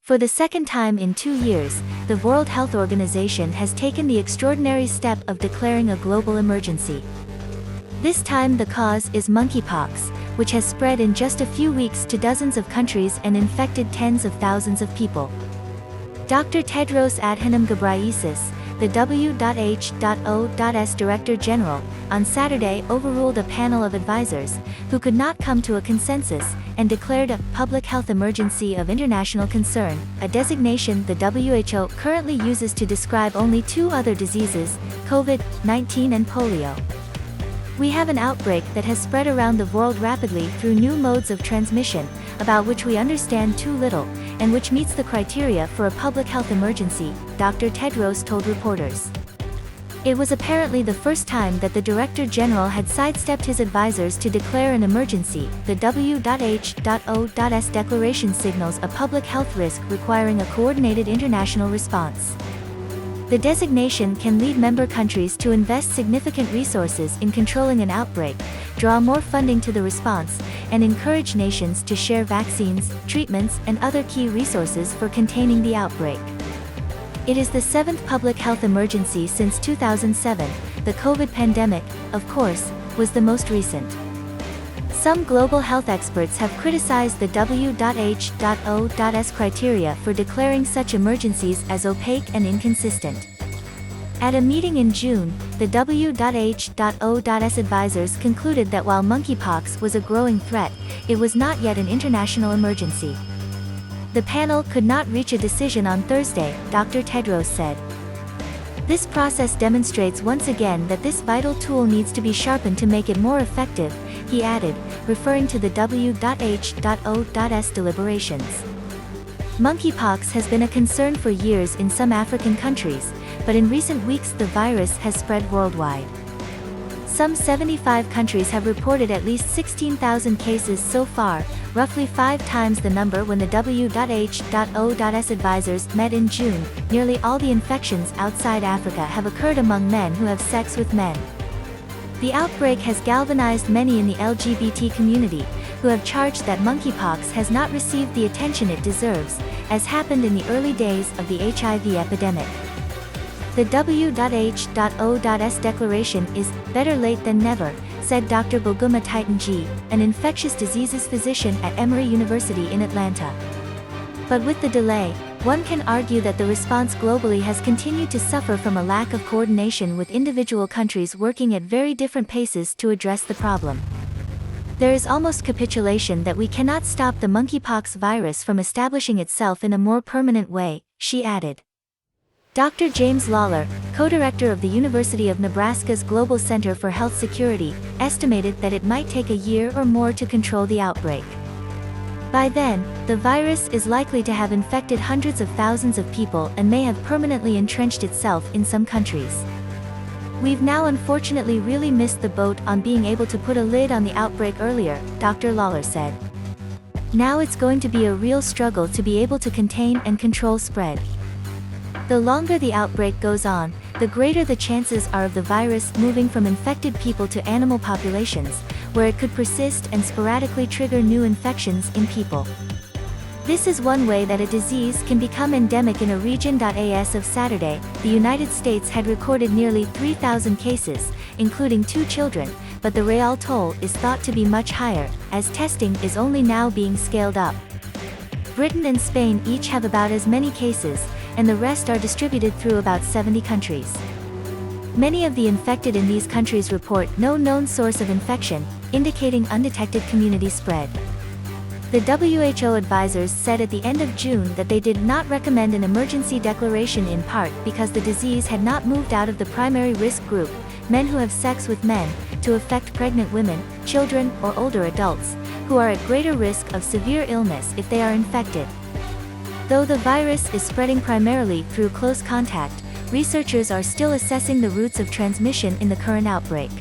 For the second time in 2 years, the World Health Organization has taken the extraordinary step of declaring a global emergency. This time the cause is monkeypox, which has spread in just a few weeks to dozens of countries and infected tens of thousands of people. Dr. Tedros Adhanom Ghebreyesus, the W.H.O.'s Director General, on Saturday overruled a panel of advisors, who could not come to a consensus, and declared a public health emergency of international concern, a designation the WHO currently uses to describe only 2 other diseases, COVID-19 and polio. We have an outbreak that has spread around the world rapidly through new modes of transmission, about which we understand too little, and which meets the criteria for a public health emergency, Dr. Tedros told reporters. It was apparently the first time that the Director General had sidestepped his advisors to declare an emergency. The W.H.O.'s declaration signals a public health risk requiring a coordinated international response. The designation can lead member countries to invest significant resources in controlling an outbreak, draw more funding to the response, and encourage nations to share vaccines, treatments, and other key resources for containing the outbreak. It is the 7th public health emergency since 2007. The COVID pandemic, of course, was the most recent. Some global health experts have criticized the W.H.O.'s criteria for declaring such emergencies as opaque and inconsistent. At a meeting in June, the W.H.O.'s advisors concluded that while monkeypox was a growing threat, it was not yet an international emergency. The panel could not reach a decision on Thursday, Dr. Tedros said. This process demonstrates once again that this vital tool needs to be sharpened to make it more effective, he added, referring to the W.H.O.'s deliberations. Monkeypox has been a concern for years in some African countries, but in recent weeks the virus has spread worldwide. Some 75 countries have reported at least 16,000 cases so far, roughly 5 times the number when the W.H.O.'s advisors met in June. Nearly all the infections outside Africa have occurred among men who have sex with men. The outbreak has galvanized many in the LGBT community, who have charged that monkeypox has not received the attention it deserves, as happened in the early days of the HIV epidemic. The W.H.O.'s declaration is better late than never, said Dr. Boguma Titanji, an infectious diseases physician at Emory University in Atlanta. But with the delay, one can argue that the response globally has continued to suffer from a lack of coordination with individual countries working at very different paces to address the problem. There is almost capitulation that we cannot stop the monkeypox virus from establishing itself in a more permanent way, she added. Dr. James Lawler, co-director of the University of Nebraska's Global Center for Health Security, estimated that it might take a year or more to control the outbreak. By then, the virus is likely to have infected hundreds of thousands of people and may have permanently entrenched itself in some countries. We've now unfortunately really missed the boat on being able to put a lid on the outbreak earlier, Dr. Lawler said. Now it's going to be a real struggle to be able to contain and control spread. The longer the outbreak goes on, the greater the chances are of the virus moving from infected people to animal populations, where it could persist and sporadically trigger new infections in people. This is one way that a disease can become endemic in a region. As of Saturday, the United States had recorded nearly 3,000 cases, including 2 children, but the real toll is thought to be much higher, as testing is only now being scaled up. Britain and Spain each have about as many cases, and the rest are distributed through about 70 countries. Many of the infected in these countries report no known source of infection, indicating undetected community spread. The WHO advisors said at the end of June that they did not recommend an emergency declaration, in part because the disease had not moved out of the primary risk group, men who have sex with men, to affect pregnant women, children, or older adults, who are at greater risk of severe illness if they are infected. Though the virus is spreading primarily through close contact, researchers are still assessing the routes of transmission in the current outbreak.